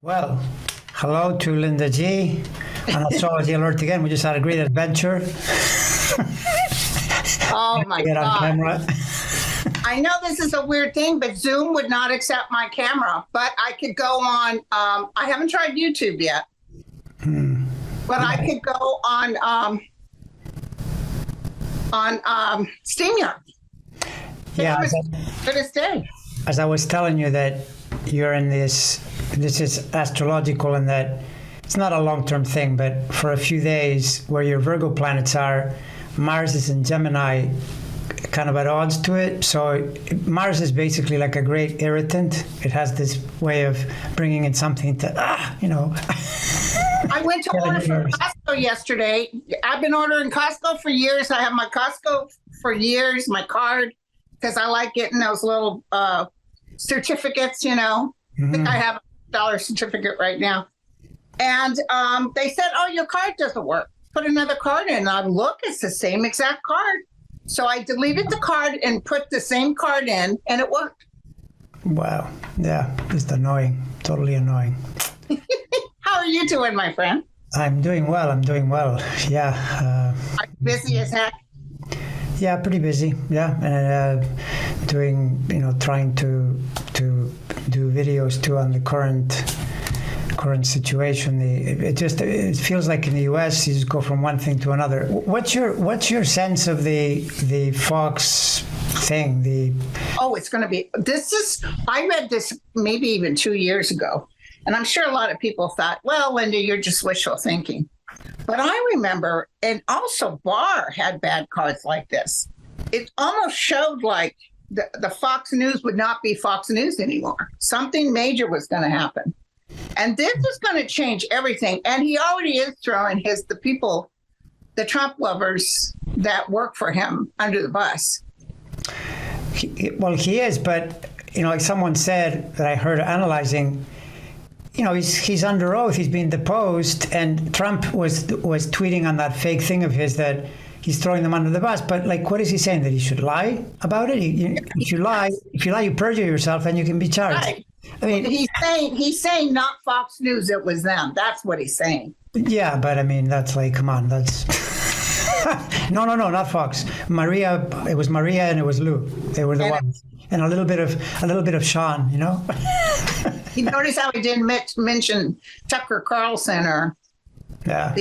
Well, hello to Linda G. on Astrology Alert again. We just had a great adventure. Oh my Get on God. camera. I know this is a weird thing, but Zoom would not accept my camera. But I could go on, I haven't tried YouTube yet. But I could go on StreamYard. Yeah, To this day. as I was telling you that you're in this is astrological and that it's not a long-term thing, but for a few days where your Virgo planets are, Mars is in Gemini, kind of at odds to it. So Mars is basically like a great irritant. It has this way of bringing in something to, I went to order from Costco yesterday. I've been ordering Costco for years. I have my Costco for years, my card, because I like getting those little certificates, I think I have $1 certificate right now. And they said, oh, your card doesn't work. Put another card in. I look, it's the same exact card. So I deleted the card and put the same card in, and it worked. Wow. Yeah, just annoying. Totally annoying. How are you doing, my friend? I'm doing well. Yeah. Are you busy as heck? Yeah, pretty busy. Yeah, and doing, trying to do videos too on the current situation. It feels like in the U.S. you just go from one thing to another. What's your sense of the Fox thing? It's going to be. I read this maybe even 2 years ago, and I'm sure a lot of people thought, well, Linda, you're just wishful thinking. But I remember, and also Barr had bad cards like this. It almost showed like the Fox News would not be Fox News anymore. Something major was going to happen. And this is going to change everything. And he already is throwing the Trump lovers that work for him under the bus. He is, but, like someone said that I heard analyzing, he's under oath, he's being deposed, and Trump was tweeting on that fake thing of his that he's throwing them under the bus. But what is he saying? That he should lie about it? If you lie, you perjure yourself, and you can be charged. Right. I mean, he's saying not Fox News, it was them. That's what he's saying. Yeah, but I mean, that's come on, that's no, not Fox. Maria, it was Maria and it was Lou. They were the ones, and a little bit of Sean, You notice how he didn't mention Tucker Carlson or yeah.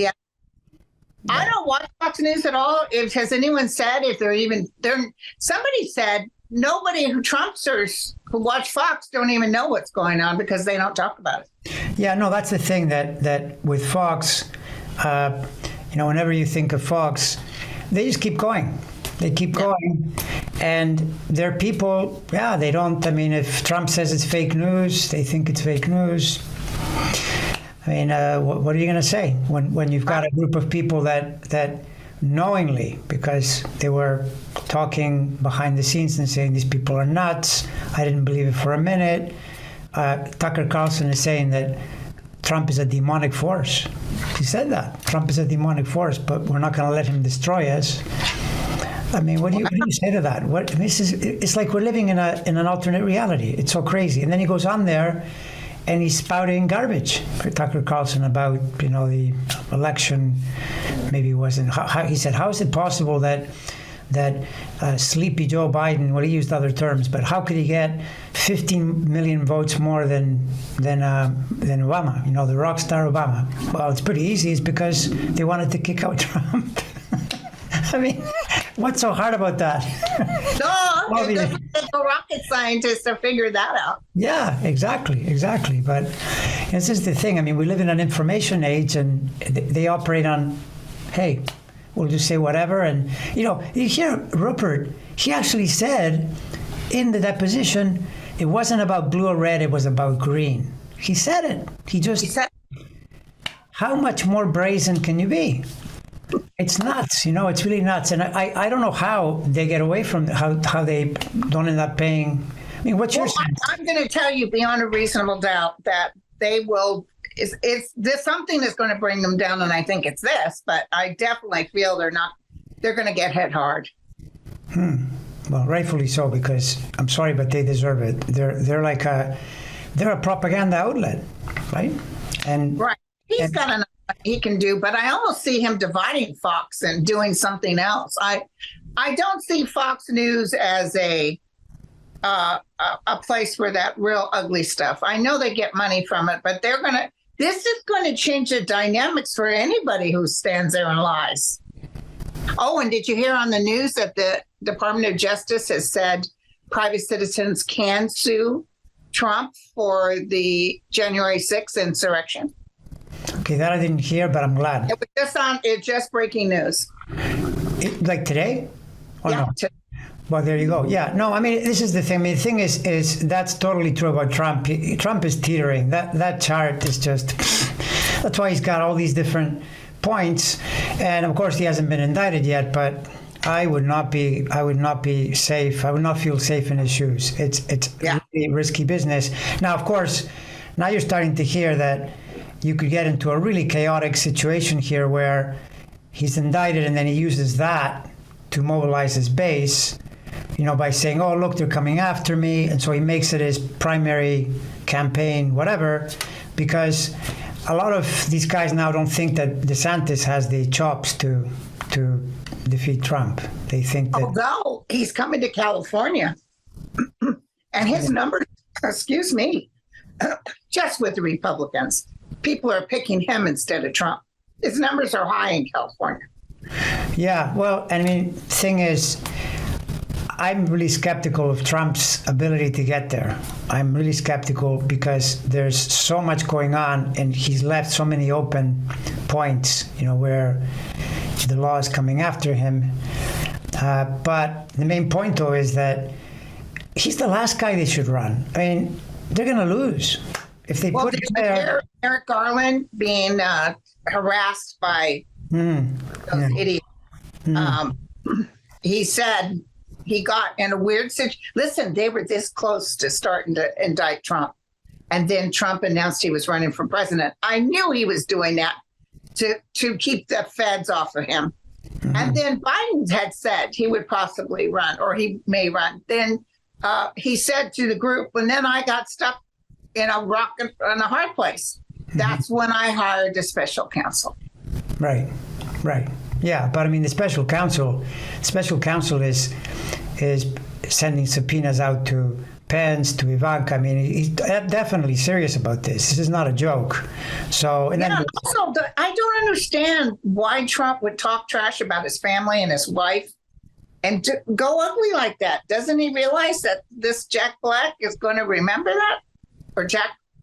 I don't watch Fox News at all. Has anyone said if they're even there? Somebody said nobody who Trumpsters who watch Fox don't even know what's going on because they don't talk about it. Yeah, no, that's the thing that with Fox, whenever you think of Fox, they just keep going. They keep going. And they're people, they don't, if Trump says it's fake news, they think it's fake news. What are you going to say when you've got a group of people that knowingly, because they were talking behind the scenes and saying these people are nuts, I didn't believe it for a minute. Tucker Carlson is saying that Trump is a demonic force. He said that. Trump is a demonic force, but we're not going to let him destroy us. What do you say to that? It's like we're living in an alternate reality. It's so crazy. And then he goes on there and he's spouting garbage for Tucker Carlson about, the election. Maybe it wasn't. He said, how is it possible that sleepy Joe Biden, he used other terms, but how could he get 15 million votes more than Obama, the rock star Obama? Well, it's pretty easy. It's because they wanted to kick out Trump. What's so hard about that? No, it doesn't take a rocket scientist to figure that out. Yeah, exactly. But this is the thing. We live in an information age, and they operate on, hey, we'll just say whatever. And, you hear Rupert, he actually said in the deposition, it wasn't about blue or red, it was about green. He said it. He said, how much more brazen can you be? It's nuts, it's really nuts. And I don't know how they get away from how they don't end up paying. What's your sense? I'm going to tell you beyond a reasonable doubt that they will. There's something that's going to bring them down, and I think it's this. But I definitely feel they're going to get hit hard. Well, rightfully so, because I'm sorry, but they deserve it. They're a propaganda outlet. right? And Right. He's got enough he can do, but I almost see him dividing Fox and doing something else. I don't see Fox News as a place for that real ugly stuff. I know they get money from it, but this is going to change the dynamics for anybody who stands there and lies. Oh, and did you hear on the news that the Department of Justice has said private citizens can sue Trump for the January 6th insurrection? Okay, that I didn't hear, but I'm glad. It's just breaking news. Like today? Or Yeah. no? Well, there you go. Yeah, no, I mean, this is the thing. I mean, the thing is that's totally true about Trump. Trump is teetering. That chart is just, that's why he's got all these different points. And of course, he hasn't been indicted yet, but I would not be safe. I would not feel safe in his shoes. It's really risky business. Now, of course, now you're starting to hear that you could get into a really chaotic situation here where he's indicted and then he uses that to mobilize his base, by saying, oh, look, they're coming after me. And so he makes it his primary campaign, whatever, because a lot of these guys now don't think that Desantis has the chops to defeat Trump. They think that... Although he's coming to California and his numbers, excuse me, just with the Republicans, people are picking him instead of Trump. His numbers are high in California. Yeah, well, I mean, thing is, I'm really skeptical of Trump's ability to get there. I'm really skeptical because there's so much going on and he's left so many open points, where the law is coming after him. But the main point, though, is that he's the last guy they should run. I mean, they're going to lose. If they put him there... Eric Garland being harassed by those idiots. He said he got in a weird situation. Listen, they were this close to starting to indict Trump. And then Trump announced he was running for president. I knew he was doing that to keep the feds off of him. And then Biden had said he would possibly run, or he may run. Then he said to the group, and then I got stuck in a rock in a hard place. That's when I hired a special counsel. Right. Yeah, but I mean, the special counsel is sending subpoenas out to Pence, to Ivanka. I mean, he's definitely serious about this. This is not a joke. So, and then also, I don't understand why Trump would talk trash about his family and his wife and to go ugly like that. Doesn't he realize that this Jack Black is going to remember that? Or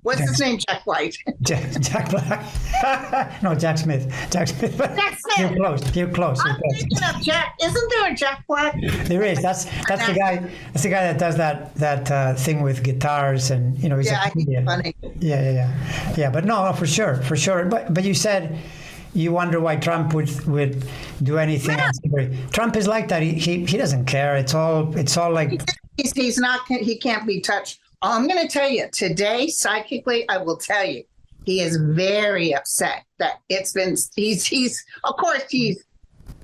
what's his name? Jack White. Jack Black. No, Jack Smith. Jack Smith. Jack Smith. You're close. I'm thinking of Jack. Isn't there a Jack Black? There is. That's the guy. That's the guy that does that thing with guitars and he's I think it's funny. Yeah. But no, for sure. But you said you wonder why Trump would do anything. Yeah. Trump is like that. He doesn't care. It's all like he's not. He can't be touched. I'm going to tell you today, psychically, I will tell you, he is very upset that it's been, he's of course, he's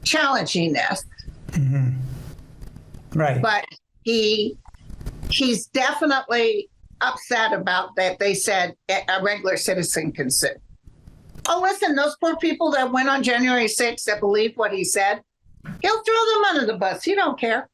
challenging this. Mm-hmm. Right. But he's definitely upset about that. They said a regular citizen can sue. Oh, listen, those poor people that went on January 6th that believed what he said, he'll throw them under the bus. He don't care.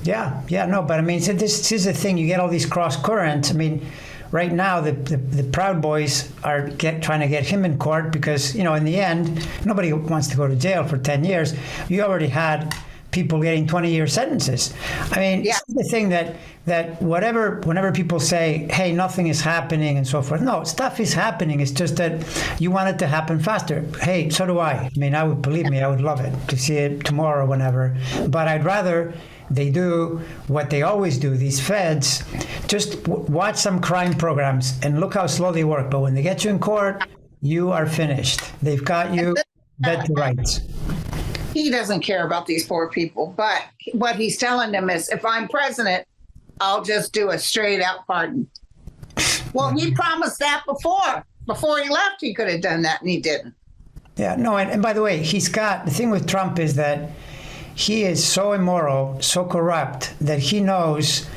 Yeah, no, but I mean, so this is the thing. You get all these cross currents. I mean, right now the Proud Boys are trying to get him in court because in the end, nobody wants to go to jail for 10 years. You already had people getting 20-year sentences. I mean, It's the thing that whenever people say, hey, nothing is happening and so forth. No, stuff is happening. It's just that you want it to happen faster. Hey, so do I. I mean, I would love it to see it tomorrow or whenever. But I'd rather they do what they always do. These feds just watch some crime programs and look how slow they work. But when they get you in court, you are finished. They've got you dead to rights. He doesn't care about these poor people. But what he's telling them is, if I'm president, I'll just do a straight out pardon. Well, he promised that before he left. He could have done that, and he didn't. Yeah, no, and by the way, the thing with Trump is that he is so immoral, so corrupt, that he knows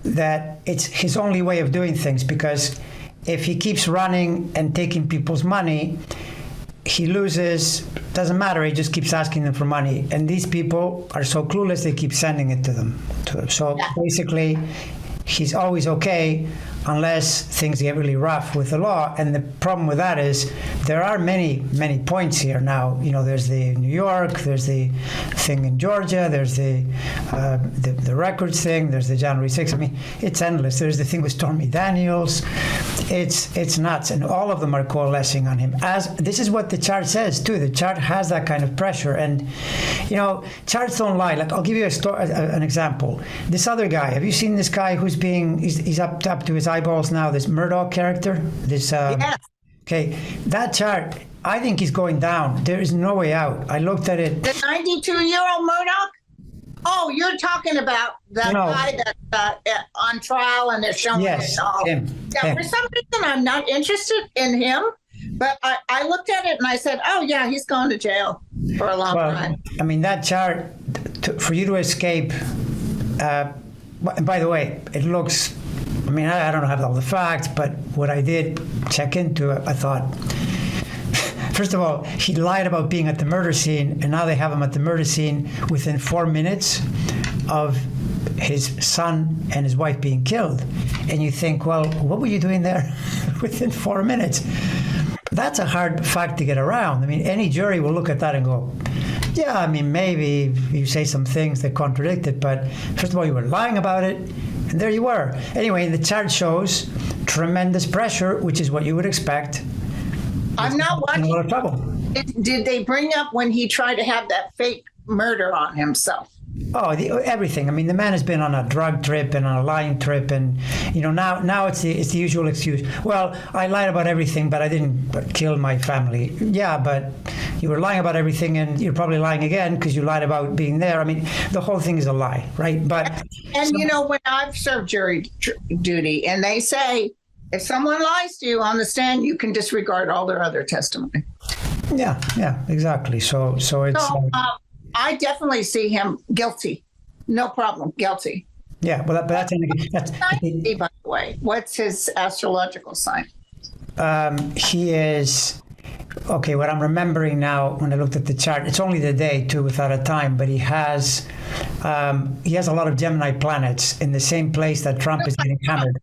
that it's his only way of doing things, because if he keeps running and taking people's money, he loses, doesn't matter, he just keeps asking them for money. And these people are so clueless, they keep sending it to them. So basically, he's always okay unless things get really rough with the law. And the problem with that is there are many points here now. You know, there's the New York, there's the thing in Georgia, there's the records thing, there's the January 6th. I mean, it's endless. There's the thing with Stormy Daniels. It's nuts, and all of them are coalescing on him. As this is what the chart says too. The chart has that kind of pressure, and you know, charts don't lie. Like, I'll give you an example. This other guy. Have you seen this guy who's he's up to his eyeballs now? This Murdoch character. This. Yes. Okay, that chart. I think he's going down. There is no way out. I looked at it. The 92-year-old Murdoch? Oh, you're talking about that guy that's on trial and they're showing yes, it all. Him. For some reason, I'm not interested in him, but I looked at it and I said, oh, yeah, he's going to jail for a long time. I mean, that chart, for you to escape, and by the way, it looks, I mean, I don't have all the facts, but what I did check into it, I thought, first of all, he lied about being at the murder scene, and now they have him at the murder scene within 4 minutes of his son and his wife being killed. And you think, well, what were you doing there within 4 minutes? That's a hard fact to get around. I mean, any jury will look at that and go, yeah, I mean, maybe you say some things that contradict it, but first of all, you were lying about it, and there you were. Anyway, the chart shows tremendous pressure, which is what you would expect. I'm not watching. A lot of trouble. Did they bring up when he tried to have that fake murder on himself? Oh, everything. I mean, the man has been on a drug trip and on a lying trip, and you know, now it's the usual excuse. Well, I lied about everything, but I didn't kill my family. Yeah, but you were lying about everything, and you're probably lying again because you lied about being there. I mean, the whole thing is a lie, right? But you know, when I've served jury duty, and they say, if someone lies to you on the stand, you can disregard all their other testimony. Yeah, exactly. So it's. I definitely see him guilty. No problem, guilty. Yeah, well, that's by the way, what's his astrological sign? He is. Okay, what I'm remembering now when I looked at the chart, it's only the day too, without a time, but he has a lot of Gemini planets in the same place that Trump is getting hammered.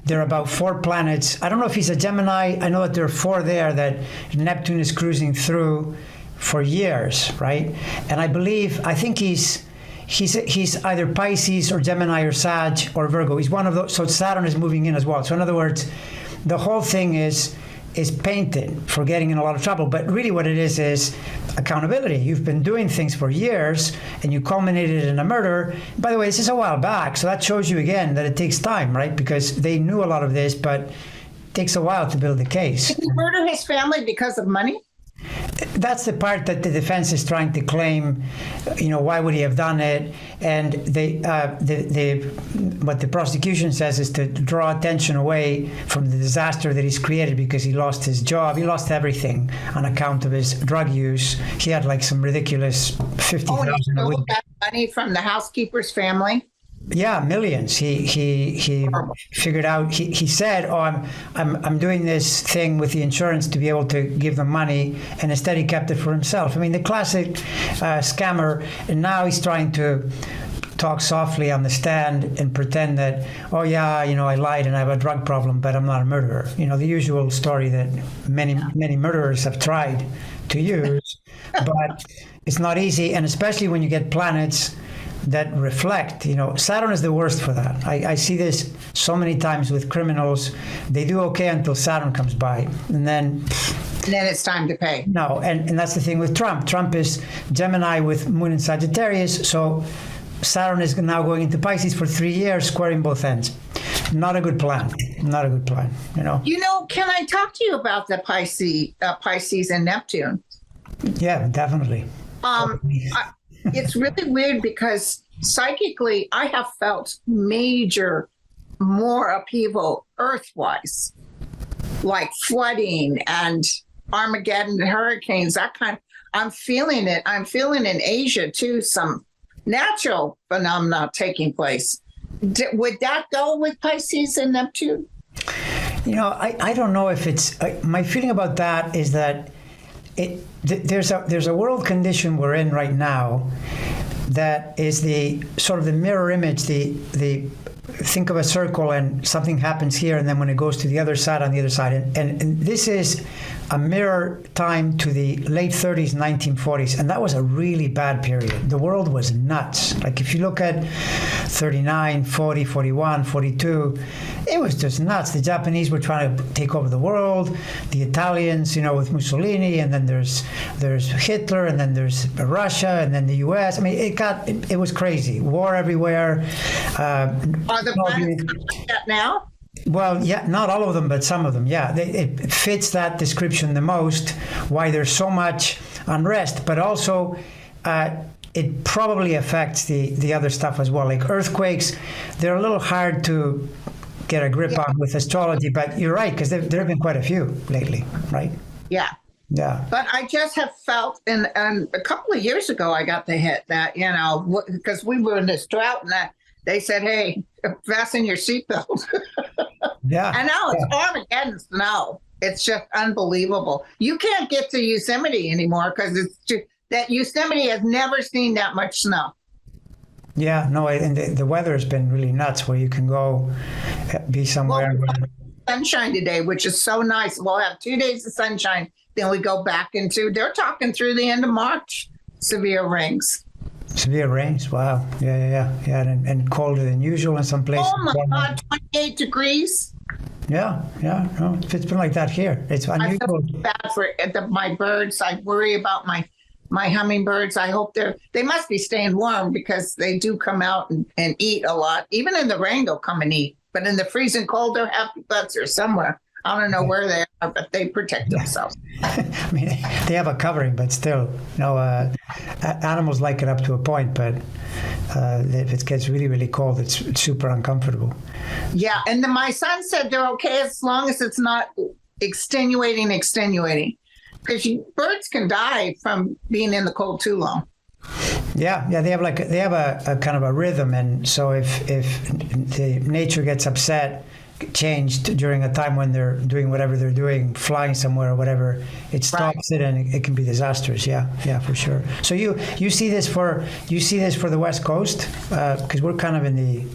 There are about 4 planets. I don't know if he's a Gemini. I know that there are 4 there that Neptune is cruising through for years, right? And I think he's either Pisces or Gemini or Sag or Virgo. He's one of those. So Saturn is moving in as well. So in other words, the whole thing is painted for getting in a lot of trouble. But really what it is accountability. You've been doing things for years and you culminated in a murder. By the way, this is a while back. So that shows you again that it takes time, right? Because they knew a lot of this, but it takes a while to build a case. Did he murder his family because of money? That's the part that the defense is trying to claim. You know, why would he have done it? And what the prosecution says is to draw attention away from the disaster that he's created because he lost his job. He lost everything on account of his drug use. He had like some ridiculous $50,000 a week. Money from the housekeeper's family. Yeah, millions. He figured out. He said, "Oh, I'm doing this thing with the insurance to be able to give them money," and instead he kept it for himself. I mean, the classic scammer. And now he's trying to talk softly on the stand and pretend that, "Oh yeah, you know, I lied and I have a drug problem, but I'm not a murderer." You know, the usual story that many murderers have tried to use, but it's not easy, and especially when you get planets that reflect, you know, Saturn is the worst for that. I see this so many times with criminals. They do okay until Saturn comes by, and then it's time to pay. No, and that's the thing with Trump. Trump is Gemini with Moon in Sagittarius, so Saturn is now going into Pisces for 3 years, squaring both ends. Not a good plan. Not a good plan, you know. You know, can I talk to you about the Pisces and Neptune? Yeah, definitely. It's really weird because psychically, I have felt more upheaval Earth-wise, like flooding and Armageddon, hurricanes, that kind. I'm feeling it. I'm feeling in Asia too, some natural phenomena taking place. Would that go with Pisces and Neptune? I don't know if it's my feeling about that is that there's a world condition we're in right now that is the sort of the mirror image, the think of a circle and something happens here, and then when it goes to the other side, on the other side, and this is a mirror time to the late 30s, 1940s, and that was a really bad period. The world was nuts. Like if you look at 39, 40, 41, 42, it was just nuts. The Japanese were trying to take over the world, the Italians, with Mussolini, and then there's Hitler, and then there's Russia, and then the US. I mean, it was crazy. War everywhere. Are the planets like that now? Well, yeah, not all of them, but some of them, yeah. It fits that description the most, why there's so much unrest, but also it probably affects the other stuff as well. Like earthquakes, they're a little hard to get a grip on with astrology, but you're right, because there have been quite a few lately, right? Yeah. Yeah. But I just have felt, and a couple of years ago, I got the hit that, because we were in this drought and that they said, hey, fasten your seatbelt. Yeah. And now it's Armageddon snow. It's just unbelievable. You can't get to Yosemite anymore because that Yosemite has never seen that much snow. Yeah, no, and the weather has been really nuts where you can go be somewhere. Well, sunshine today, which is so nice. We'll have 2 days of sunshine. Then we go back they're talking through the end of March, severe rains. Severe rains, wow. Yeah, and colder than usual in some places. Oh my God, 28 degrees. Yeah, no, it's been like that here. It's unusual. I feel bad for my birds. I worry about my hummingbirds. I hope they must be staying warm because they do come out and eat a lot. Even in the rain, they'll come and eat. But in the freezing cold, their happy butts are somewhere. I don't know where they are, but they protect themselves. I mean, they have a covering, but still, animals like it up to a point, but if it gets really, really cold, it's super uncomfortable. Yeah, and then my son said they're okay as long as it's not extenuating, because birds can die from being in the cold too long. Yeah, they have a kind of a rhythm, and so if the nature gets upset, changed during a time when they're doing whatever they're doing, flying somewhere or whatever, it stops it, and it can be disastrous. Yeah, for sure. So you see this for the West Coast, because we're kind of in the.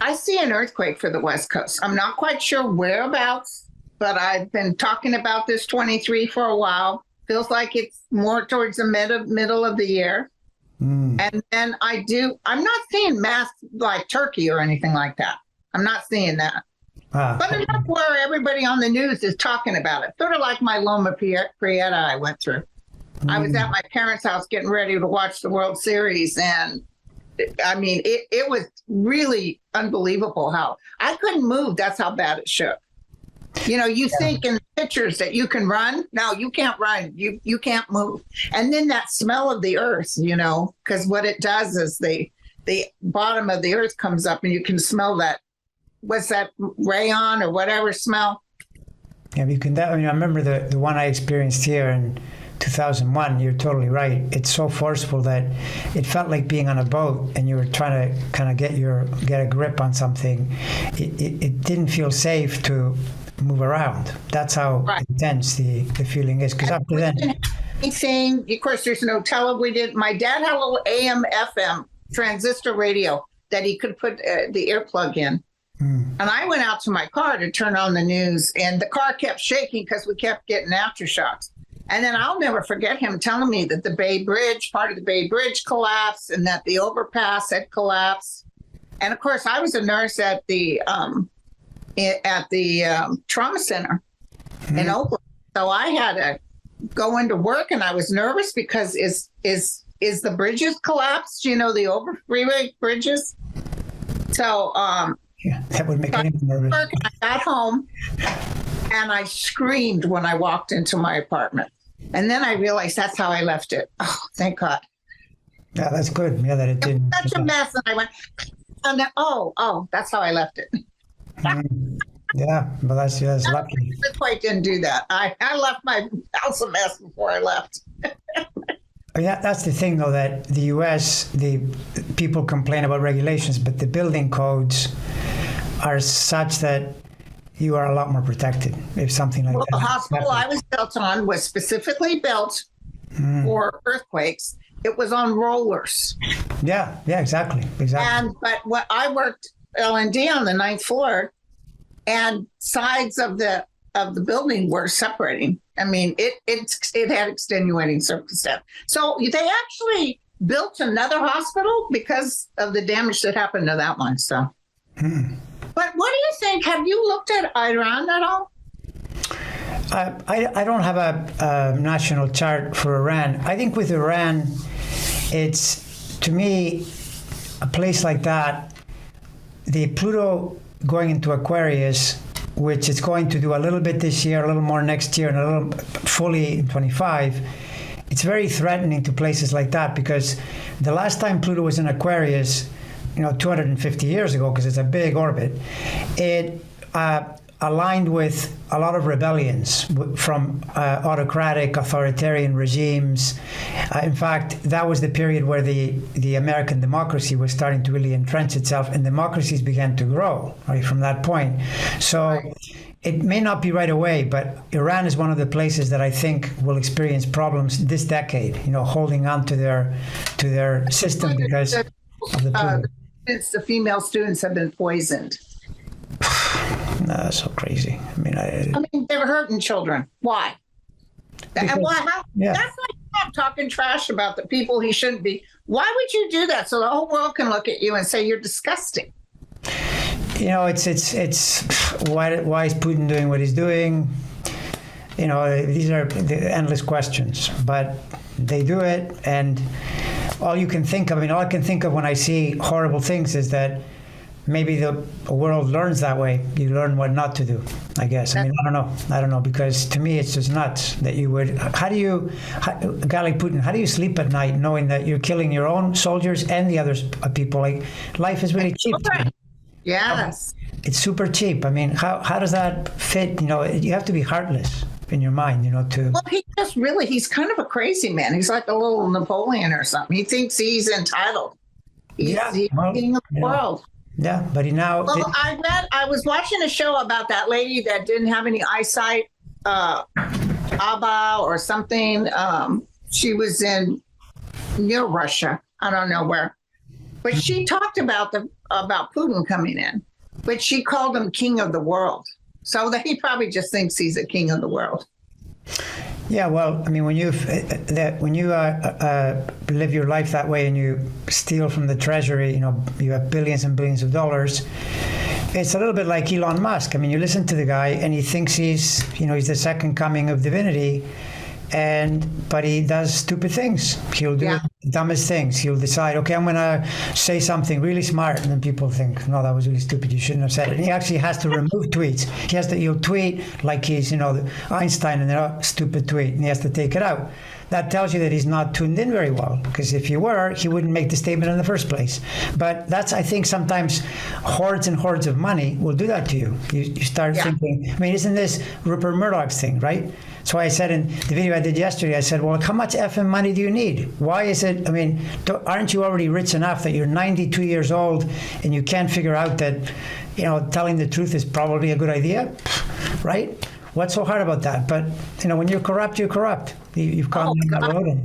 I see an earthquake for the West Coast. I'm not quite sure whereabouts, but I've been talking about this 23 for a while. Feels like it's more towards the middle of the year. And then I'm not seeing mass like Turkey or anything like that. I'm not seeing that. But enough where everybody on the news is talking about it. Sort of like my Loma Prieta I went through. I was at my parents' house getting ready to watch the World Series. And I mean, it was really unbelievable how I couldn't move. That's how bad it shook. You think in pictures that you can run. No, you can't run. You can't move. And then that smell of the earth, because what it does is the bottom of the earth comes up and you can smell that. What's that, rayon or whatever smell? Yeah, you can. I remember the one I experienced here in 2001. You're totally right. It's so forceful that it felt like being on a boat and you were trying to kind of get a grip on something. It didn't feel safe to move around. That's how intense the feeling is. Because after then, anything. Of course, there's no television. My dad had a little AM/FM transistor radio that he could put the earplug in. And I went out to my car to turn on the news, and the car kept shaking because we kept getting aftershocks. And then I'll never forget him telling me that part of the Bay Bridge collapsed, and that the overpass had collapsed. And of course, I was a nurse at the trauma center in Oakland, so I had to go into work, and I was nervous because is the bridges collapsed? The over freeway bridges. So. Yeah, that would make anyone nervous. I got home and I screamed when I walked into my apartment. And then I realized that's how I left it. Oh, thank God. Yeah, that's good. Yeah, that it didn't. Such a mess. And I went, and then, that's how I left it. Yeah, well, that's lucky. The earthquake didn't do that. I left my house a mess before I left. Yeah, that's the thing, though, that the U.S., the people complain about regulations, but the building codes are such that you are a lot more protected if something like Well, that the hospital happens. I was built on was specifically built for earthquakes. It was on rollers. Yeah, exactly. But what I worked L&D on the ninth floor, and sides of the building were separating. I mean, it had extenuating circumstance. So they actually built another hospital because of the damage that happened to that one. So, but what do you think? Have you looked at Iran at all? I don't have a national chart for Iran. I think with Iran, it's, to me, a place like that, the Pluto going into Aquarius, which it's going to do a little bit this year, a little more next year, and a little fully in 25, it's very threatening to places like that, because the last time Pluto was in Aquarius, 250 years ago, because it's a big orbit, it aligned with a lot of rebellions from autocratic, authoritarian regimes. In fact, that was the period where the American democracy was starting to really entrench itself, and democracies began to grow right from that point. So it may not be right away, but Iran is one of the places that I think will experience problems this decade, holding on to their system because of the Pluto. Since the female students have been poisoned. No, that's so crazy. I mean, they were hurting children. Why? That's like Trump talking trash about the people he shouldn't be. Why would you do that? So the whole world can look at you and say you're disgusting. It's why is Putin doing what he's doing? These are the endless questions, but they do it, and all I can think of when I see horrible things is that maybe the world learns that way. You learn what not to do, I guess. I don't know, because to me it's just nuts that you would. A guy like Putin, how do you sleep at night knowing that you're killing your own soldiers and the other people? Like, life is really cheap. Yes. It's super cheap. I mean, how does that fit? You have to be heartless in your mind, to. Well, he's kind of a crazy man. He's like a little Napoleon or something. He thinks he's entitled. He's king of the world. Yeah, but I was watching a show about that lady that didn't have any eyesight, Abba or something. She was near Russia. I don't know where, but she talked about Putin coming in, but she called him king of the world. So that he probably just thinks he's a king of the world. Yeah, well, I mean, when you live your life that way and you steal from the treasury, you have billions and billions of dollars. It's a little bit like Elon Musk. I mean, you listen to the guy and he thinks he's the second coming of divinity, but he does stupid things. He'll do the dumbest things. He'll decide, okay, I'm going to say something really smart, and then people think, no, that was really stupid. You shouldn't have said it. And he actually has to remove tweets. He'll tweet like he's, Einstein, and they're stupid tweet, and he has to take it out. That tells you that he's not tuned in very well, because if he were, he wouldn't make the statement in the first place. But I think sometimes hordes and hordes of money will do that to you. You start thinking, I mean, isn't this Rupert Murdoch's thing, right? So I said in the video I did yesterday, I said, well, how much effing money do you need? Why is it, aren't you already rich enough that you're 92 years old and you can't figure out that, telling the truth is probably a good idea, right? What's so hard about that? But, when you're corrupt, you're corrupt. You've gone down that road.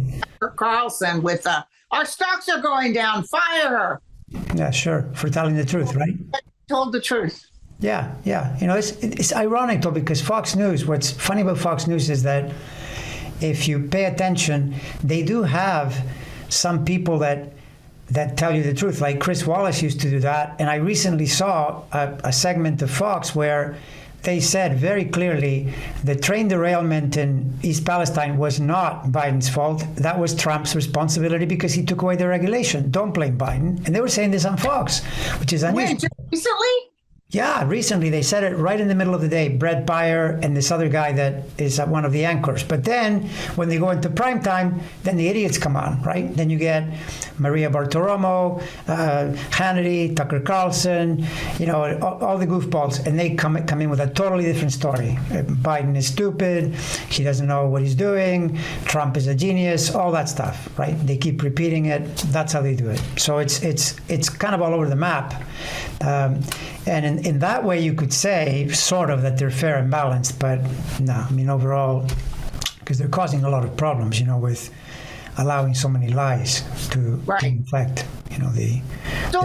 Carlson with, our stocks are going down, fire her. Yeah, sure, for telling the truth, right? Told the truth. Yeah. It's ironic, though, because Fox News, what's funny about Fox News is that if you pay attention, they do have some people that tell you the truth. Like Chris Wallace used to do that. And I recently saw a segment of Fox where they said very clearly the train derailment in East Palestine was not Biden's fault. That was Trump's responsibility because he took away the regulation. Don't blame Biden. And they were saying this on Fox, which is unusual. Wait, recently? Yeah, recently they said it right in the middle of the day. Brett Baier and this other guy that is one of the anchors. But then when they go into prime time, then the idiots come on, right? Then you get Maria Bartiromo, Hannity, Tucker Carlson, all the goofballs, and they come in with a totally different story. Biden is stupid. He doesn't know what he's doing. Trump is a genius. All that stuff, right? They keep repeating it. That's how they do it. So it's kind of all over the map. And in that way, you could say sort of that they're fair and balanced, but no, I mean overall, because they're causing a lot of problems, with allowing so many lies to affect, the. So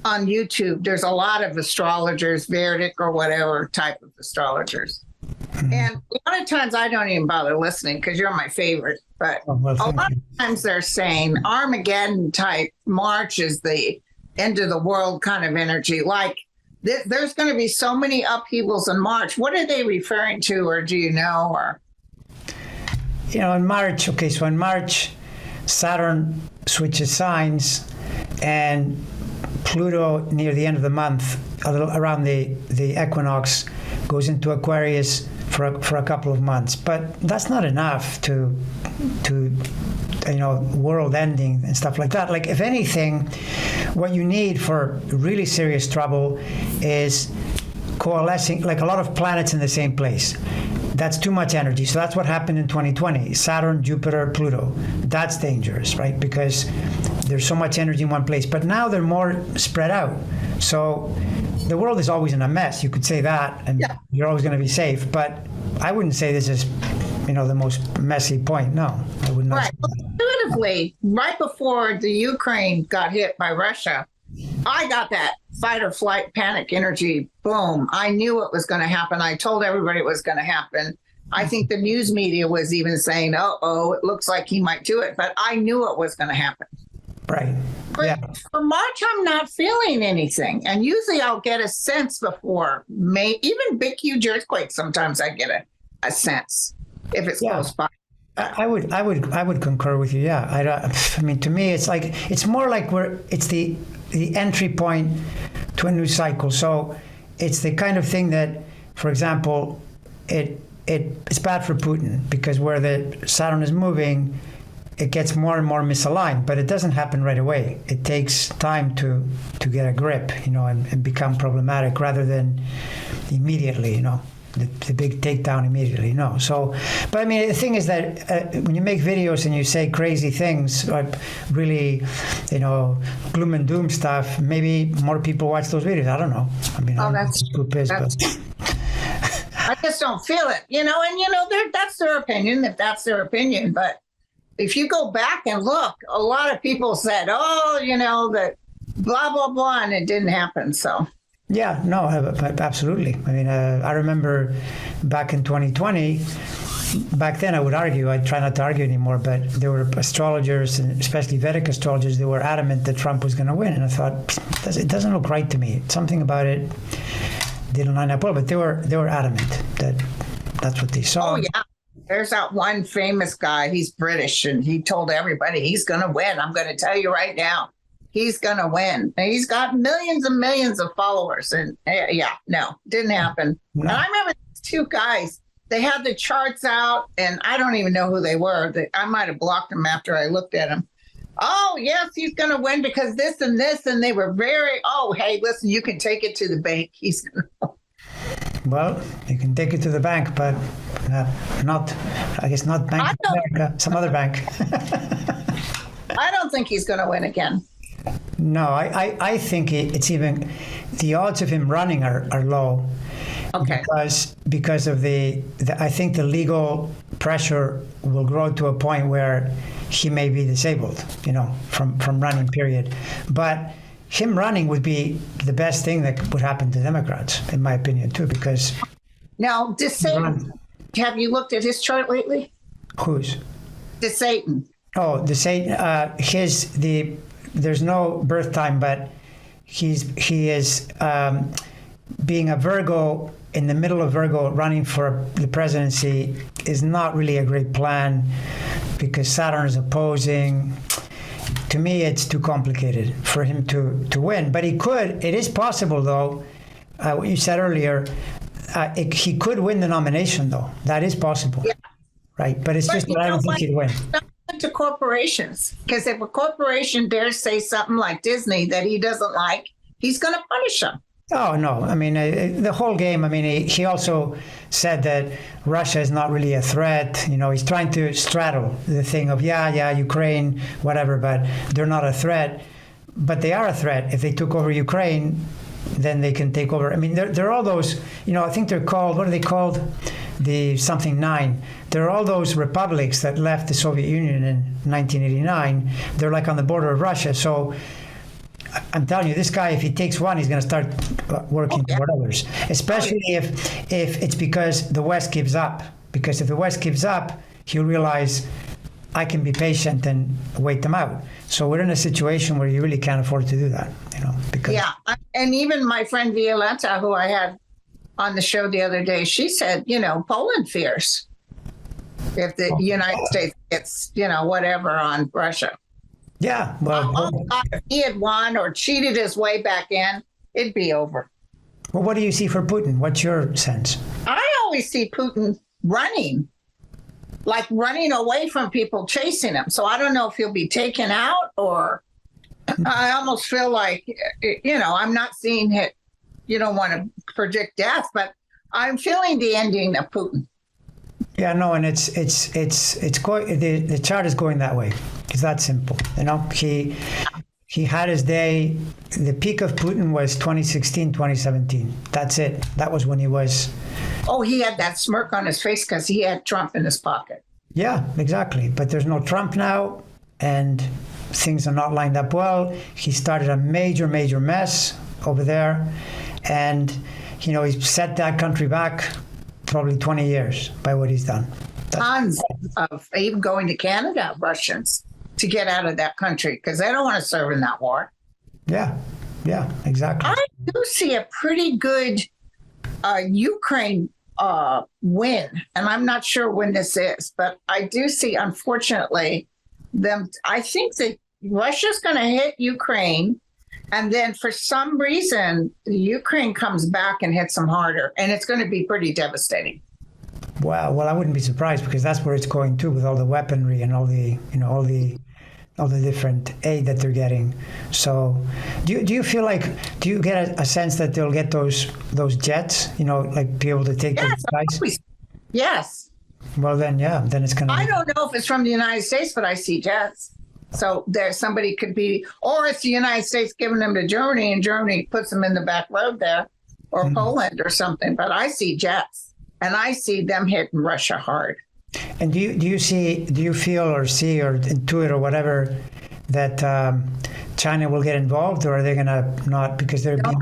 on YouTube, there's a lot of astrologers, Vedic or whatever type of astrologers. Mm-hmm. And a lot of times I don't even bother listening because you're my favorite. But a lot of times they're saying Armageddon type March is the end of the world kind of energy. Like there's going to be so many upheavals in March. What are they referring to, or do you know? Or in March, so in March, Saturn switches signs, and Pluto near the end of the month, a little around the equinox, goes into Aquarius for a couple of months. But that's not enough to world ending and stuff like that. Like, if anything, what you need for really serious trouble is coalescing, like a lot of planets in the same place. That's too much energy. So that's what happened in 2020. Saturn, Jupiter, Pluto. That's dangerous, right? Because there's so much energy in one place. But now they're more spread out. So the world is always in a mess. You could say that, and you're always going to be safe. But I wouldn't say this is, the most messy point. No, I would not. Right. Intuitively, right before the Ukraine got hit by Russia, I got that fight or flight panic energy. Boom. I knew it was going to happen. I told everybody it was going to happen. I think the news media was even saying, it looks like he might do it. But I knew it was going to happen. Right. For March, I'm not feeling anything. And usually I'll get a sense before May. Even big, huge earthquakes, sometimes I get a sense if it's close by. I would concur with you. Yeah. I mean, to me, it's more like it's the entry point to a new cycle. So it's the kind of thing that, for example, it's bad for Putin, because where the Saturn is moving, it gets more and more misaligned, but it doesn't happen right away. It takes time to get a grip, and become problematic rather than immediately, the big takedown immediately. No. So, but I mean, the thing is that when you make videos and you say crazy things, like really, gloom and doom stuff, maybe more people watch those videos. I don't know. I mean, I just don't feel it, and that's their opinion, if that's their opinion. But if you go back and look, a lot of people said, that blah, blah, blah, and it didn't happen. So. Yeah, no, absolutely. I mean, I remember back in 2020, back then I would argue, I try not to argue anymore, but there were astrologers, and especially Vedic astrologers, they were adamant that Trump was going to win. And I thought, it doesn't look right to me. Something about it didn't line up well, but they were adamant that that's what they saw. Oh, yeah. There's that one famous guy, he's British, and he told everybody he's going to win. I'm going to tell you right now. He's going to win. And he's got millions and millions of followers. And didn't happen. No. And I remember these two guys, they had the charts out, and I don't even know who they were. I might have blocked them after I looked at them. Oh, yes, he's going to win because this and this. And they were hey, listen, you can take it to the bank. He's going to. Well, you can take it to the bank, but not Bank of America, some other bank. I don't think he's going to win again. No, I think it's even, the odds of him running are low. Okay. Because of I think the legal pressure will grow to a point where he may be disabled, from running, period. But him running would be the best thing that would happen to Democrats, in my opinion, too, because. Now, Desantis, have you looked at his chart lately? Whose? Desantis. Oh, Desantis, there's no birth time, but he is being a Virgo, in the middle of Virgo, running for the presidency is not really a great plan, because Saturn is opposing. To me, it's too complicated for him to win. But it is possible, though, what you said earlier, he could win the nomination, though. That is possible. Yeah. Right? But it's just that I don't think he'd win. To corporations, because if a corporation dares say something like Disney that he doesn't like, he's going to punish them. Oh, no. I mean, the whole game, I mean, he also said that Russia is not really a threat. He's trying to straddle the thing of, Ukraine, whatever, but they're not a threat. but they are a threat. If they took over Ukraine, then they can take over. I mean, there are all those, I think they're called, what are they called? The something 9. There are all those republics that left the Soviet Union in 1989. They're like on the border of Russia. So I'm telling you, this guy, if he takes one, he's going to start working toward others, especially if it's because the West gives up. Because if the West gives up, he'll realize I can be patient and wait them out. So we're in a situation where you really can't afford to do that, because and even my friend Violetta, who I had on the show the other day, she said, Poland fears if the United States gets, whatever on Russia. Yeah, well, God, if he had won or cheated his way back in, it'd be over. Well, what do you see for Putin? What's your sense? I always see Putin running away from people chasing him. So I don't know if he'll be taken out, or I almost feel like, I'm not seeing it. You don't want to predict death, but I'm feeling the ending of Putin. Yeah, no, and it's going. The chart is going that way. It's that simple. He had his day. The peak of Putin was 2016, 2017. That's it. That was when he was. Oh, he had that smirk on his face because he had Trump in his pocket. Yeah, exactly. But there's no Trump now, and things are not lined up well. He started a major, major mess over there, and he's set that country back probably 20 years by what he's done. Tons of even going to Canada, Russians, to get out of that country because they don't want to serve in that war. Yeah, exactly. I do see a pretty good Ukraine win, and I'm not sure when this is, but I do see, unfortunately, I think that Russia's going to hit Ukraine, and then for some reason, Ukraine comes back and hits them harder, and it's going to be pretty devastating. Wow. Well, I wouldn't be surprised because that's where it's going to, with all the weaponry and all the different aid that they're getting. So, do you feel like, do you get a sense that they'll get those jets? Like be able to take those guys? Yes. Well, then it's gonna. I don't know if it's from the United States, but I see jets. So there, somebody could be, or it's the United States giving them to Germany, and Germany puts them in the back road there, or Poland or something. But I see jets, and I see them hitting Russia hard. And do you feel or see or intuit or whatever that China will get involved, or are they gonna not because they're being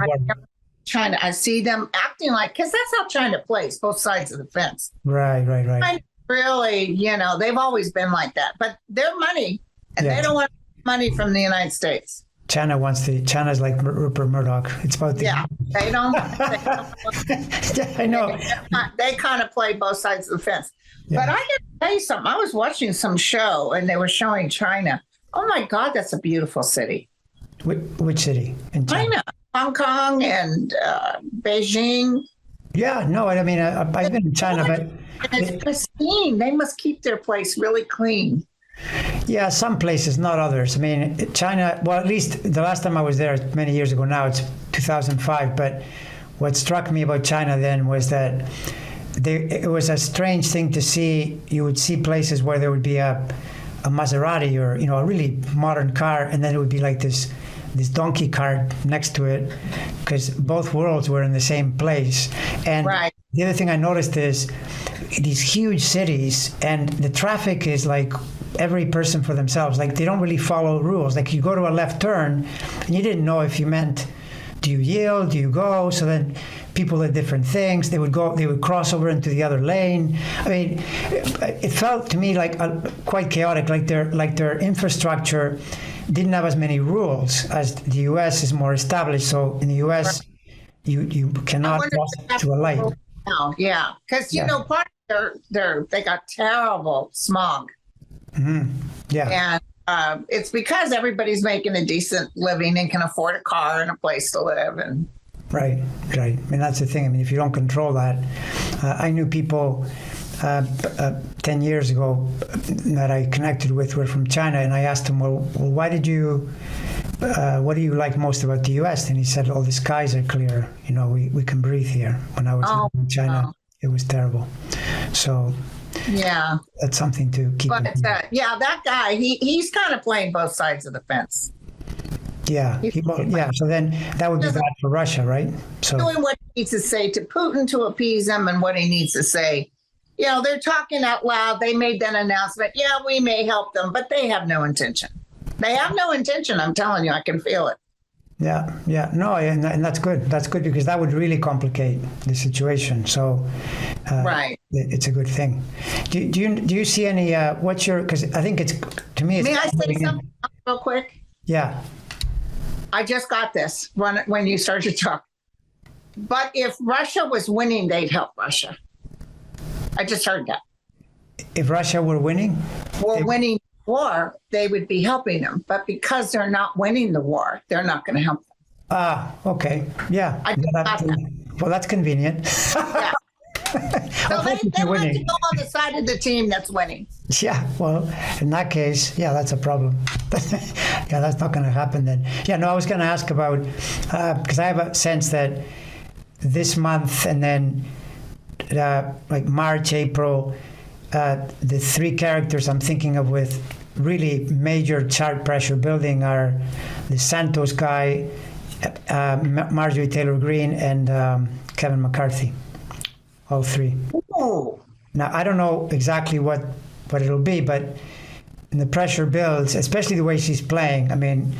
China? I see them acting like, because that's how China plays, both sides of the fence. Right. China really, they've always been like that, but their money. And they don't want money from the United States. China's like Rupert Murdoch. It's about the. Yeah, they don't. Yeah, I know. They kind of play both sides of the fence. Yeah. But I got to tell you something. I was watching some show and they were showing China. Oh my God, that's a beautiful city. Which city? In China? Hong Kong and Beijing. Yeah, no, I mean, I've been in China, but. It's pristine. They must keep their place really clean. Yeah, some places, not others. I mean, China, well, at least the last time I was there many years ago now, it's 2005. But what struck me about China then was that it was a strange thing to see. You would see places where there would be a Maserati or, a really modern car, and then it would be like this donkey cart next to it, because both worlds were in the same place. And the other thing I noticed is these huge cities, and the traffic is like every person for themselves. Like they don't really follow rules. Like you go to a left turn and you didn't know if you meant, do you yield, do you go? So then people did different things. They would cross over into the other lane. I mean, it felt to me like quite chaotic, like their infrastructure didn't have as many rules as the US is more established. So in the US, you cannot cross to a light. Now, yeah, because part of they got terrible smog. Mm-hmm. Yeah, and it's because everybody's making a decent living and can afford a car and a place to live. And right. I mean, that's the thing. I mean, if you don't control that, I knew people 10 years ago that I connected with were from China, and I asked him, well, why did you? What do you like most about the U.S.? And he said, "Oh, the skies are clear. We can breathe here." When I was in China, it was terrible. So. Yeah, that's something to keep. But that guy, he's kind of playing both sides of the fence. Yeah. So then that would be bad for Russia, right? So doing what he needs to say to Putin to appease him and what he needs to say. You know, they're talking out loud. They made that announcement. Yeah, we may help them, but they have no intention. They have no intention. I'm telling you, I can feel it. Yeah. No, and that's good. That's good because that would really complicate the situation. So, Right. it's a good thing. Do you see any? What's your? Because I think it's to me. It's May I say something real quick? Yeah. I just got this when you started to talk. But if Russia was winning, they'd help Russia. I just heard that. If Russia were winning, Winning the war, they would be helping them. But because they're not winning the war, they're not going to help them. Okay. Yeah. I just got that. Well, that's convenient. Yeah. So they want to go on the side of the team that's winning. Yeah, well, in that case, yeah, that's a problem. Yeah, that's not going to happen then. Yeah, no, I was going to ask about, because I have a sense that this month and then like March, April, the three characters I'm thinking of with really major chart pressure building are the Santos guy, Marjorie Taylor Greene, and Kevin McCarthy. All three. Ooh. Now, I don't know exactly what it'll be, but the pressure builds, especially the way she's playing. I mean,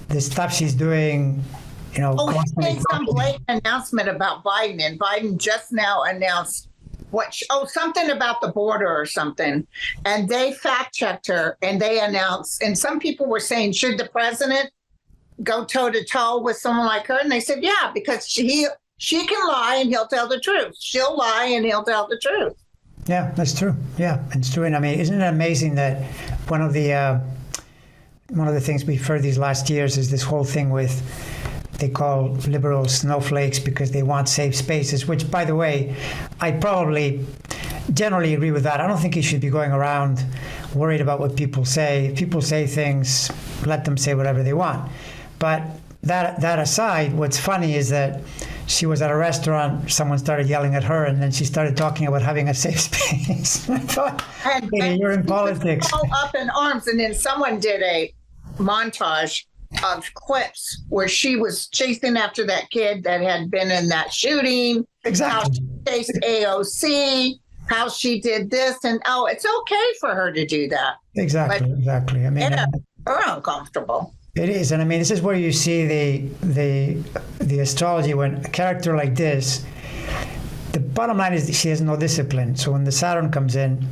the stuff she's doing, you know. Oh, he made some blatant announcement about Biden, and Biden just now announced something about the border or something. And they fact-checked her, and they announced, and some people were saying, should the president go toe-to-toe with someone like her? And they said, yeah, because she can lie and he'll tell the truth. She'll lie and he'll tell the truth. Yeah, that's true. Yeah, it's true. And I mean, isn't it amazing that one of the things we've heard these last years is this whole thing with they call liberal snowflakes because they want safe spaces, which, by the way, I probably generally agree with that. I don't think you should be going around worried about what people say. If people say things, let them say whatever they want. But that aside, what's funny is that she was at a restaurant, someone started yelling at her, and then she started talking about having a safe space. I thought, hey, you're in politics. All up in arms, and then someone did a montage of clips where she was chasing after that kid that had been in that shooting. Exactly. How she chased AOC, how she did this, and it's okay for her to do that. Exactly. I mean, they're uncomfortable. It is, and I mean, this is where you see the astrology when a character like this. The bottom line is that she has no discipline. So when the Saturn comes in,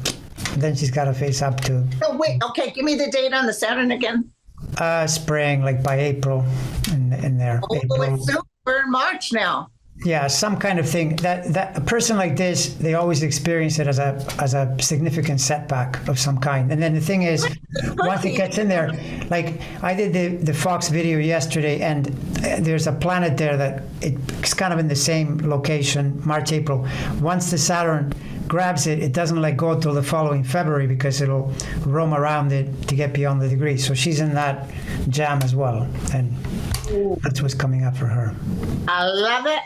then she's got to face up to. Oh wait, okay, give me the date on the Saturn again. Spring, like by April, in there. Oh, April. it's super in March now. Yeah, some kind of thing that a person like this, they always experience it as a significant setback of some kind. And then the thing is, once it gets in there, like I did the Fox video yesterday, and there's a planet there that it's kind of in the same location, March, April. Once the Saturn grabs it, it doesn't let go till the following February because it'll roam around it to get beyond the degree. So she's in that jam as well, and that's what's coming up for her. I love it.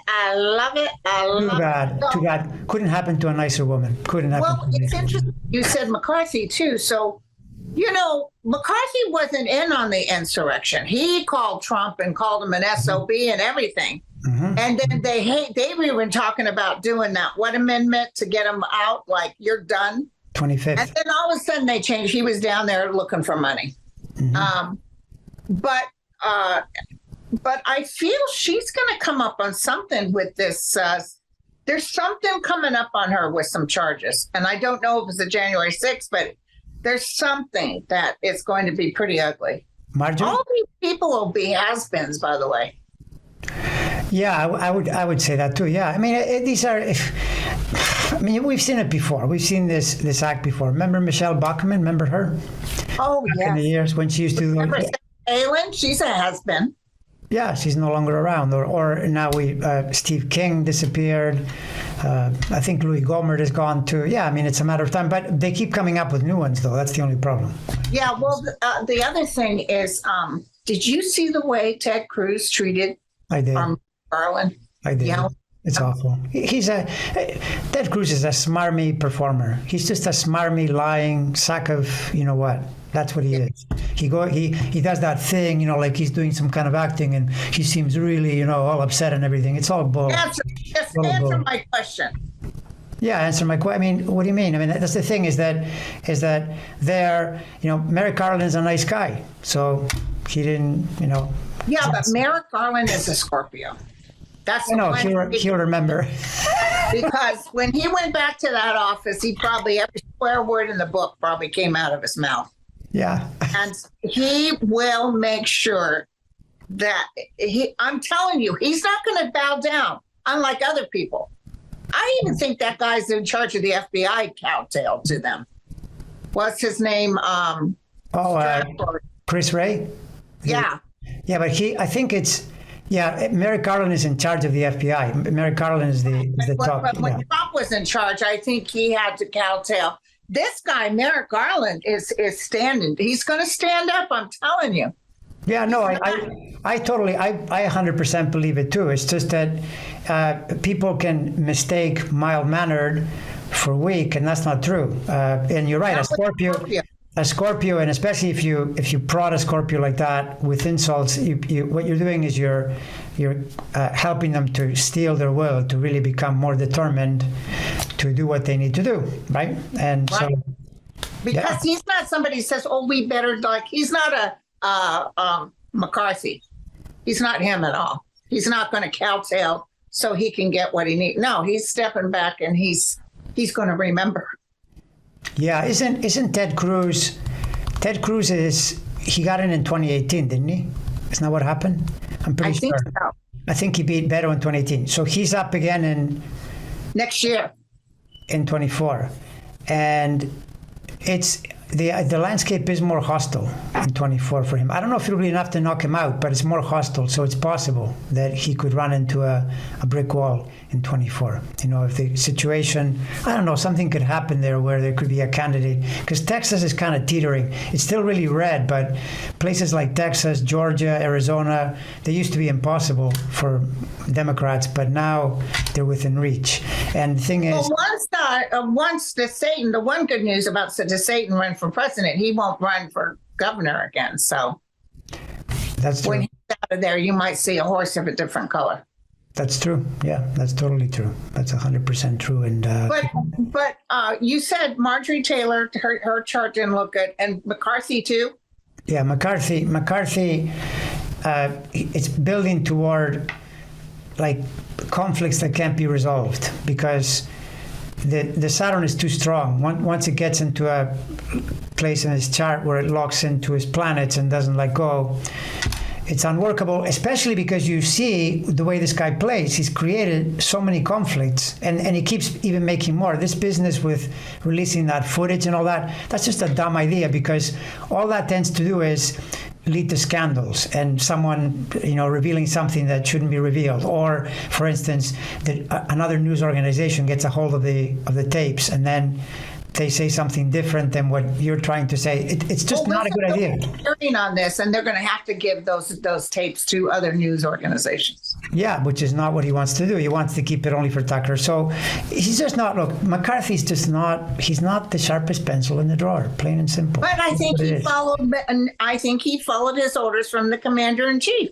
Too bad. Couldn't happen to a nicer woman. Well, it's interesting. You said McCarthy too. So, you know, McCarthy wasn't in on the insurrection. He called Trump and called him an SOB and everything. Mm-hmm. And then they were talking about doing that amendment to get him out, like you're done. 25th. And then all of a sudden they changed. He was down there looking for money. Mm-hmm. But I feel she's going to come up on something with this. There's something coming up on her with some charges. And I don't know if it's a January 6th, but there's something that is going to be pretty ugly. Marjorie? All these people will be has-beens, by the way. Yeah, I would say that too. Yeah, I mean, these are. I mean, we've seen it before. We've seen this act before. Remember Michelle Bachmann? Remember her? Oh, yeah. In the years when she used to. Remember Palin? She's a has-been. Yeah, she's no longer around. Or now Steve King disappeared. I think Louis Gohmert is gone too. Yeah, I mean, it's a matter of time. But they keep coming up with new ones, though. That's the only problem. Yeah, well, the other thing is, did you see the way Ted Cruz treated I did. Garland? I did. Yeah. It's awful. Ted Cruz is a smarmy performer. He's just a smarmy, lying sack of, you know what. That's what he is. he does that thing, like he's doing some kind of acting, and he seems really, all upset and everything. It's all bull. Answer my question. Yeah, answer my question. I mean, what do you mean? I mean, that's the thing is that they're, Merrick Garland's a nice guy, so he didn't, Yeah, but Merrick Garland is a Scorpio. That's he'll remember. Because when he went back to that office, he probably every swear word in the book probably came out of his mouth. Yeah. And he will make sure that I'm telling you, he's not going to bow down, unlike other people. I even think that guy's in charge of the FBI kowtow to them. What's his name? Chris Wray? Yeah. Yeah, but I think it's, Merrick Garland is in charge of the FBI. Merrick Garland is the top. But when Trump was in charge, I think he had to kowtow. This guy, Merrick Garland, is standing. He's going to stand up, I'm telling you. Yeah, no, I totally, I 100% believe it too. It's just that people can mistake mild-mannered for weak, and that's not true. And you're right, a Scorpio, and especially if you prod a Scorpio like that with insults, what you're doing is you're helping them to steel their will, to really become more determined to do what they need to do, right? And right. So because he's not somebody who says, "Oh, we better," like he's not a McCarthy. He's not him at all. He's not going to kowtow so he can get what he needs. No, he's stepping back, and he's going to remember. Yeah, isn't Ted Cruz? Ted Cruz he got in 2018, didn't he? Isn't that what happened? I'm pretty sure. I think so. I think he beat Beto in 2018, so he's up again in next year in 24, and it's the landscape is more hostile in 24 for him. I don't know if it'll be enough to knock him out, but it's more hostile, so it's possible that he could run into a brick wall in 24. If the situation, I don't know, something could happen there where there could be a candidate, because Texas is kind of teetering. It's still really red, but places like Texas, Georgia, Arizona, they used to be impossible for Democrats, but now they're within reach. And the thing is, once the one good news about Satan run for president, he won't run for governor again. So that's true. When he's out of there, you might see a horse of a different color. That's true. Yeah, that's totally true. That's 100% true. And but you said Marjorie Taylor, her chart didn't look good, and McCarthy too. Yeah, McCarthy. It's building toward like conflicts that can't be resolved because the Saturn is too strong. Once it gets into a place in his chart where it locks into his planets and doesn't let go, it's unworkable, especially because you see the way this guy plays. He's created so many conflicts, and he keeps even making more. This business with releasing that footage and all that, that's just a dumb idea, because all that tends to do is lead to scandals and someone, revealing something that shouldn't be revealed. Or, for instance, that another news organization gets a hold of the tapes, and then they say something different than what you're trying to say. It's just not a good idea. Hearing on this, and they're going to have to give those tapes to other news organizations. Yeah, which is not what he wants to do. He wants to keep it only for Tucker. So he's just not. Look, McCarthy's just not. He's not the sharpest pencil in the drawer. Plain and simple. But I think he followed. I think he followed his orders from the commander in chief.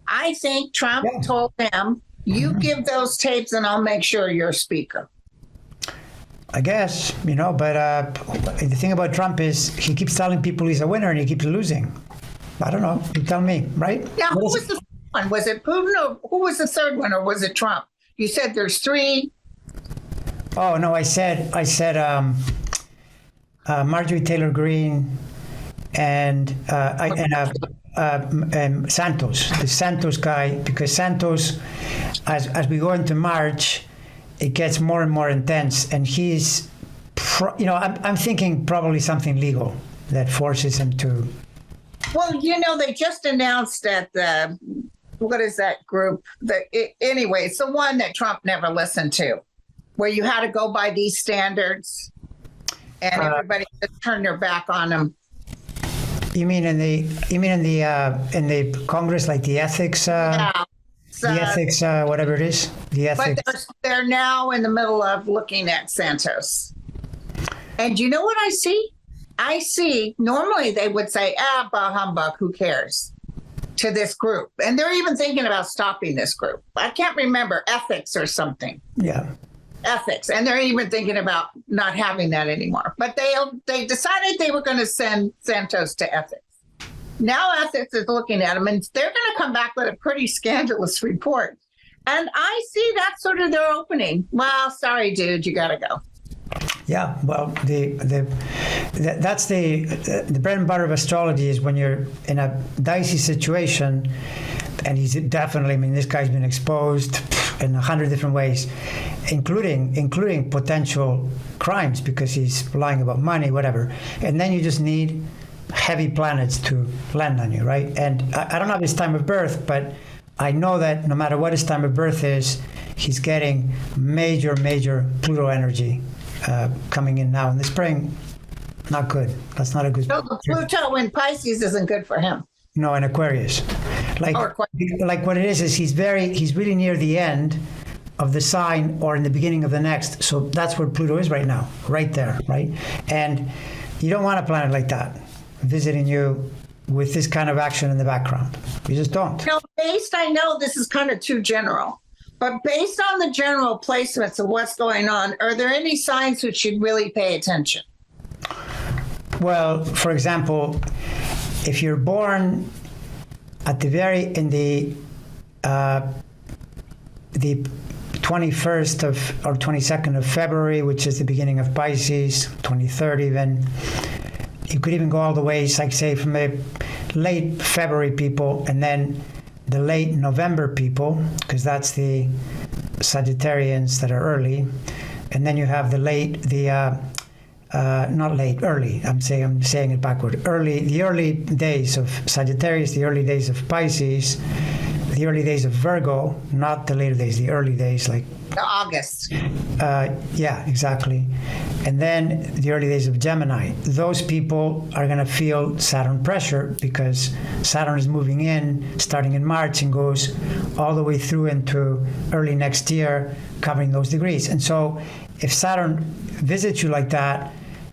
I think Trump told him, "You give those tapes, and I'll make sure you're speaker." I guess, but the thing about Trump is he keeps telling people he's a winner and he keeps losing. I don't know. You tell me, right? Yeah, who was the third one? Was it Putin, or who was the third one, or was it Trump? You said there's three. Oh, no, I said Marjorie Taylor Greene and Santos, the Santos guy, because Santos, as we go into March, it gets more and more intense, and he's, I'm thinking probably something legal that forces him to. Well, they just announced that what is that group? Anyway, it's the one that Trump never listened to, where you had to go by these standards, and everybody just turned their back on him. You mean in the Congress, like the ethics? Yeah. The ethics, whatever it is, the ethics. But they're now in the middle of looking at Santos. And you know what I see? I see, normally they would say, bah humbug, who cares, to this group. And they're even thinking about stopping this group. I can't remember, ethics or something. Yeah. Ethics. And they're even thinking about not having that anymore. But they decided they were going to send Santos to ethics. Now ethics is looking at them, and they're going to come back with a pretty scandalous report. And I see that's sort of their opening. Well, sorry, dude, you got to go. Yeah, well, that's the bread and butter of astrology is when you're in a dicey situation, and he's definitely, I mean, this guy's been exposed in 100 different ways, including potential crimes because he's lying about money, whatever. And then you just need heavy planets to land on you, right? And I don't have his time of birth, but I know that no matter what his time of birth is, he's getting major Pluto energy coming in now in the spring. Not good. That's not a good. So the Pluto in Pisces isn't good for him. No, in Aquarius. Like what it is he's really near the end of the sign or in the beginning of the next. So that's where Pluto is right now, right there, right? And you don't want a planet like that visiting you with this kind of action in the background. You just don't. No, I know this is kind of too general, but based on the general placements of what's going on, are there any signs which should really pay attention? Well, for example, if you're born at the 21st of or 22nd of February, which is the beginning of Pisces, 23rd even, you could even go all the way, like say from the late February people and then the late November people, because that's the Sagittarians that are early. And then you have the early. I'm saying it backward. The early days of Sagittarius, the early days of Pisces, the early days of Virgo, not the later days, the early days like August. Yeah, exactly. And then the early days of Gemini. Those people are going to feel Saturn pressure because Saturn is moving in starting in March and goes all the way through into early next year, covering those degrees. And so if Saturn visits you like that,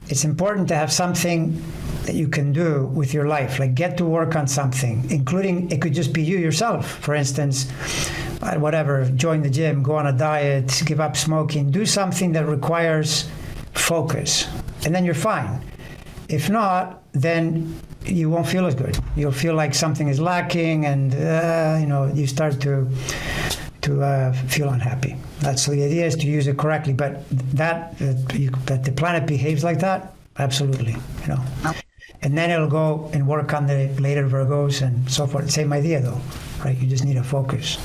it's important to have something that you can do with your life, like get to work on something, including it could just be you yourself. For instance, whatever, join the gym, go on a diet, give up smoking, do something that requires focus, and then you're fine. If not, then you won't feel as good. You'll feel like something is lacking, and you start to feel unhappy. So the idea is to use it correctly, but that the planet behaves like that, absolutely, And then it'll go and work on the later Virgos and so forth. Same idea though, right? You just need a focus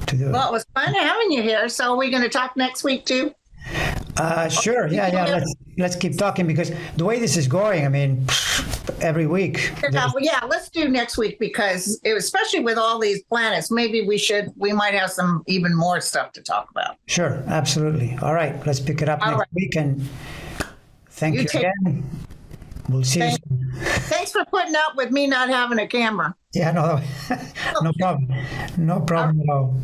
to do it. Well, it was fun having you here. So are we going to talk next week too? Sure. Yeah. Let's keep talking because the way this is going, I mean, every week. Yeah, let's do next week because especially with all these planets, maybe we might have some even more stuff to talk about. Sure. Absolutely. All right. Let's pick it up next week. And thank you again. We'll see you soon. Thanks for putting up with me not having a camera. Yeah, no problem. No problem at all.